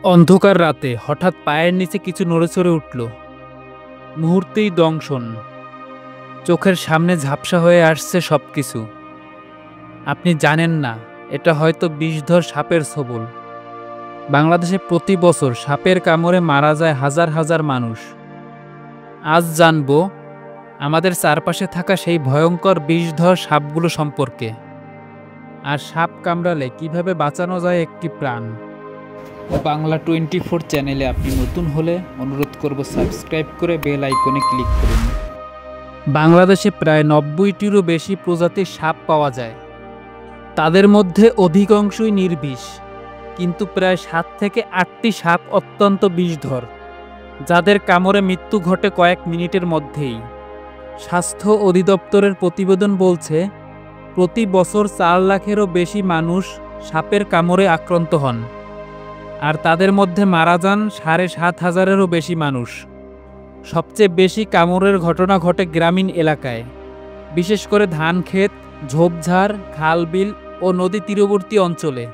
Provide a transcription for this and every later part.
অন্ধকার রাতে হঠাৎ পায়ের নিচে কিছু নড়েচড়ে উঠল। মুহূর্তেই দংশন। চোখের সামনে ঝাপসা হয়ে আসছে সবকিছু। আপনি জানেন না, এটা হয়তো বিষধর সাপের ছোবল। বাংলাদেশে প্রতি বছর সাপের কামড়ে মারা যায় হাজার হাজার মানুষ। আজ জানব আমাদের চারপাশে থাকা সেই ভয়ঙ্কর বিষধর সাপগুলো সম্পর্কে, আর সাপ কামড়ালে কিভাবে বাঁচানো যায় একটি প্রাণ। বাংলা 24 চ্যানেলে আপনি নতুন হলে অনুরোধ করব সাবস্ক্রাইব করে বেল আইকনে ক্লিক করুন। বাংলাদেশে প্রায় 90টিরও বেশি প্রজাতির সাপ পাওয়া যায়। তাদের মধ্যে অধিকাংশই নির্বিষ, কিন্তু প্রায় 7 থেকে 8টি সাপ অত্যন্ত বিষধর, যাদের কামড়ে মৃত্যু ঘটে কয়েক মিনিটের মধ্যেই। স্বাস্থ্য অধিদপ্তরের প্রতিবেদন বলছে, প্রতি বছর 4 লাখেরও বেশি মানুষ সাপের কামড়ে আক্রান্ত হন, আর তাদের মধ্যে মারা যান 7,500-এরও বেশি মানুষ। সবচেয়ে বেশি কামড়ের ঘটনা ঘটে গ্রামীণ এলাকায়, বিশেষ করে ধানক্ষেত, ঝোপঝাড়, খালবিল ও নদী তীরবর্তী অঞ্চলে।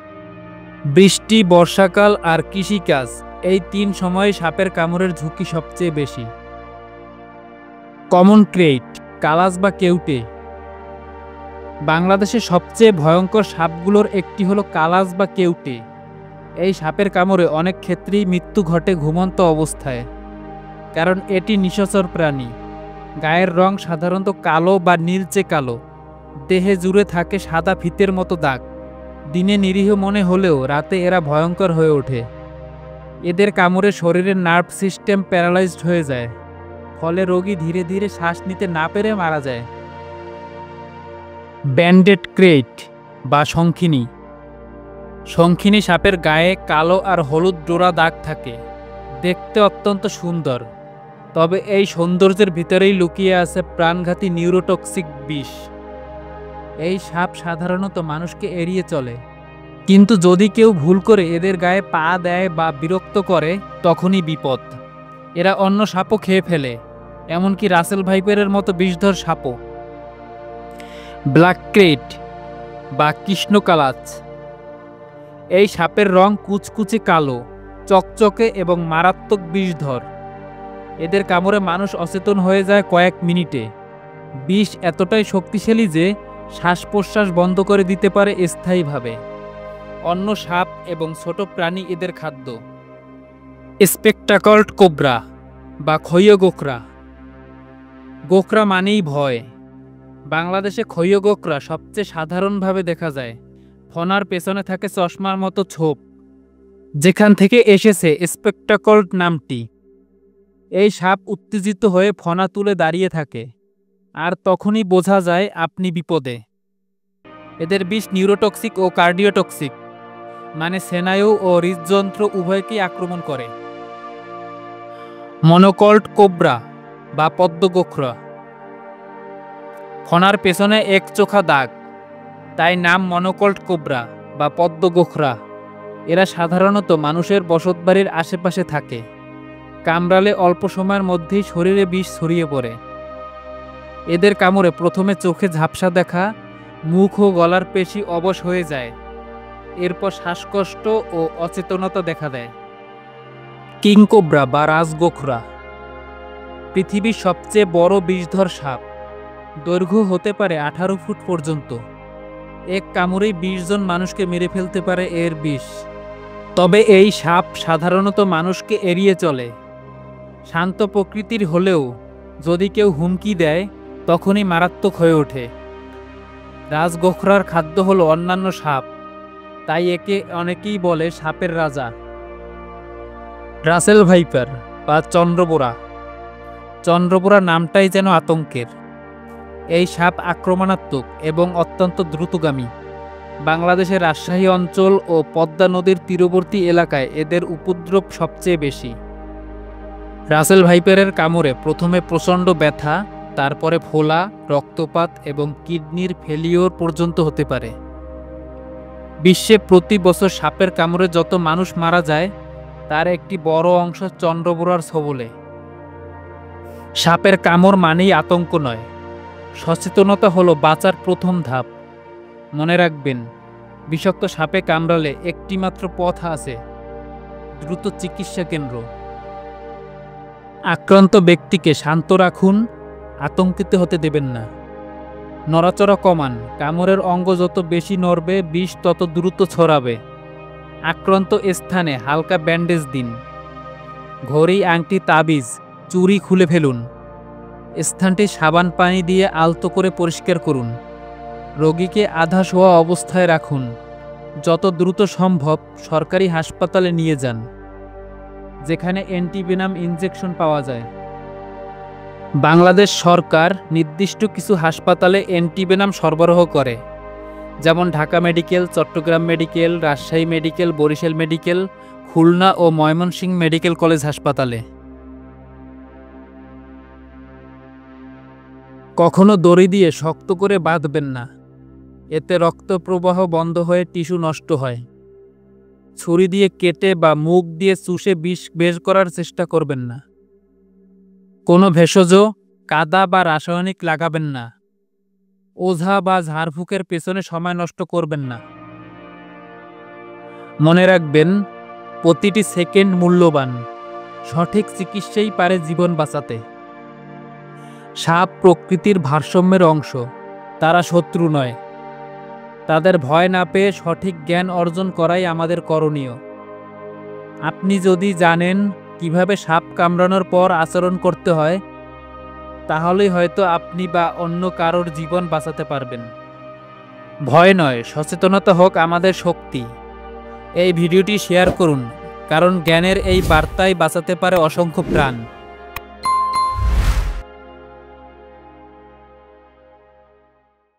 বৃষ্টি, বর্ষাকাল আর কৃষিকাজ, এই 3 সময়ে সাপের কামড়ের ঝুঁকি সবচেয়ে বেশি। কমন ক্রেইট, কালাজ বা কেউটে। বাংলাদেশের সবচেয়ে ভয়ঙ্কর সাপগুলোর একটি হলো কালাজ বা কেউটে। এই সাপের কামড়ে অনেক ক্ষেত্রেই মৃত্যু ঘটে ঘুমন্ত অবস্থায়, কারণ এটি নিশাচর প্রাণী। গায়ের রং সাধারণত কালো বা নীলচে কালো, দেহে জুড়ে থাকে সাদা ফিতের মতো দাগ। দিনে নিরীহ মনে হলেও রাতে এরা ভয়ঙ্কর হয়ে ওঠে। এদের কামড়ে শরীরের নার্ভ সিস্টেম প্যারালাইজড হয়ে যায়, ফলে রোগী ধীরে ধীরে শ্বাস নিতে না পেরে মারা যায়। ব্যান্ডেড ক্রেইট বা শঙ্খিনী। শঙ্খিনী সাপের গায়ে কালো আর হলুদ ডোরা দাগ থাকে, দেখতে অত্যন্ত সুন্দর। তবে এই সৌন্দর্যের ভিতরেই লুকিয়ে আছে প্রাণঘাতী নিউরোটক্সিক বিষ। এই সাপ সাধারণত মানুষকে এড়িয়ে চলে, কিন্তু যদি কেউ ভুল করে এদের গায়ে পা দেয় বা বিরক্ত করে, তখনই বিপদ। এরা অন্য সাপও খেয়ে ফেলে, এমনকি রাসেল ভাইপারের মতো বিষধর সাপও। ব্ল্যাক ক্রেইট বা কৃষ্ণকালাজ। এই সাপের রং কুচকুচে কালো, চকচকে এবং মারাত্মক বিষধর। এদের কামড়ে মানুষ অচেতন হয়ে যায় কয়েক মিনিটে। বিষ এতটাই শক্তিশালী যে শ্বাস প্রশ্বাস বন্ধ করে দিতে পারে স্থায়ীভাবে। অন্য সাপ এবং ছোট প্রাণী এদের খাদ্য। স্পেকটাকলড কোবরা বা খৈয় গোখরা। গোখরা মানেই ভয়। বাংলাদেশে খৈয় গোখরা সবচেয়ে সাধারণভাবে দেখা যায়। ফনার পেছনে থাকে চশমার মতো ছোপ, যেখান থেকে এসেছে স্পেকটাকলড নামটি। এই সাপ উত্তেজিত হয়ে ফনা তুলে দাঁড়িয়ে থাকে, আর তখনই বোঝা যায় আপনি বিপদে। এদের বিষ নিউরোটক্সিক ও কার্ডিওটক্সিক, মানে স্নায়ু ও হৃদযন্ত্র উভয়কেই আক্রমণ করে। মনোকল্ড কোবরা বা পদ্মগোখরা। ফনার পেছনে একচোখা দাগ, তাই নাম মনোকল্ড কোবরা বা পদ্মগোখরা। এরা সাধারণত মানুষের বসতবাড়ির আশেপাশে থাকে। কামড়ালে অল্প সময়ের মধ্যেই শরীরে বিষ ছড়িয়ে পড়ে। এদের কামড়ে প্রথমে চোখে ঝাপসা দেখা, মুখ ও গলার পেশি অবশ হয়ে যায়। এরপর শ্বাসকষ্ট ও অচেতনতা দেখা দেয়। কিংকোবরা বা রাজগোখরা। পৃথিবীর সবচেয়ে বড় বিষধর সাপ, দৈর্ঘ্য হতে পারে 18 ফুট পর্যন্ত। এক কামড়েই 20 জন মানুষকে মেরে ফেলতে পারে এর বিষ। তবে এই সাপ সাধারণত মানুষকে এড়িয়ে চলে। শান্ত প্রকৃতির হলেও যদি কেউ হুমকি দেয়, তখনই মারাত্মক হয়ে ওঠে। রাজগোখরার খাদ্য হলো অন্যান্য সাপ, তাই একে অনেকেই বলে সাপের রাজা। রাসেল ভাইপার বা চন্দ্রবোরা। চন্দ্রবোরা নামটাই যেন আতঙ্কের। এই সাপ আক্রমণাত্মক এবং অত্যন্ত দ্রুতগামী। বাংলাদেশের রাজশাহী অঞ্চল ও পদ্মা নদীর তীরবর্তী এলাকায় এদের উপদ্রব সবচেয়ে বেশি। রাসেল ভাইপারের কামড়ে প্রথমে প্রচণ্ড ব্যথা, তারপরে ফোলা, রক্তপাত এবং কিডনির ফেলিওর পর্যন্ত হতে পারে। বিশ্বে প্রতি বছর সাপের কামড়ে যত মানুষ মারা যায়, তার একটি বড় অংশ চন্দ্রবোরার ছোবলে। সাপের কামড় মানেই আতঙ্ক নয়, সচেতনতা হলো বাঁচার প্রথম ধাপ। মনে রাখবেন, বিষাক্ত সাপে কামড়ালে একটি মাত্র পথ আছে, দ্রুত চিকিৎসা কেন্দ্র। আক্রান্ত ব্যক্তিকে শান্ত রাখুন, আতঙ্কিত হতে দেবেন না। নড়াচড়া কমান, কামড়ের অঙ্গ যত বেশি নড়বে বিষ তত দ্রুত ছড়াবে। আক্রান্ত স্থানে হালকা ব্যান্ডেজ দিন। ঘড়ি, আংটি, তাবিজ, চুড়ি খুলে ফেলুন। স্থানটি সাবান পানি দিয়ে আলতো করে পরিষ্কার করুন। রোগীকে আধা শোয়া অবস্থায় রাখুন। যত দ্রুত সম্ভব সরকারি হাসপাতালে নিয়ে যান, যেখানে অ্যান্টিভেনাম ইনজেকশন পাওয়া যায়। বাংলাদেশ সরকার নির্দিষ্ট কিছু হাসপাতালে অ্যান্টিভেনাম সরবরাহ করে, যেমন Dhaka medical, Chattogram medical, Rajshahi medical, Barishal medical, Khulna ও ময়মনসিংহ মেডিকেল কলেজ হাসপাতালে। কখনো দড়ি দিয়ে শক্ত করে বাঁধবেন না, এতে রক্ত প্রবাহ বন্ধ হয়ে টিস্যু নষ্ট হয়। ছুরি দিয়ে কেটে বা মুখ দিয়ে চুষে বিষ বের করার চেষ্টা করবেন না। কোনো ভেষজ, কাদা বা রাসায়নিক লাগাবেন না। ওঝা বা ঝাড়ফুঁকের পেছনে সময় নষ্ট করবেন না। মনে রাখবেন, প্রতিটি সেকেন্ড মূল্যবান। সঠিক চিকিৎসাই পারে জীবন বাঁচাতে। সাপ প্রকৃতির ভারসাম্যের অংশ, তারা শত্রু নয়। তাদের ভয় না পেয়ে সঠিক জ্ঞান অর্জন করাই আমাদের করণীয়। আপনি যদি জানেন কিভাবে সাপ কামড়ানোর পর আচরণ করতে হয়, তাহলেই হয়তো আপনি বা অন্য কারোর জীবন বাঁচাতে পারবেন। ভয় নয়, সচেতনতা হোক আমাদের শক্তি। এই ভিডিওটি শেয়ার করুন, কারণ জ্ঞানের এই বার্তাই বাঁচাতে পারে অসংখ্য প্রাণ।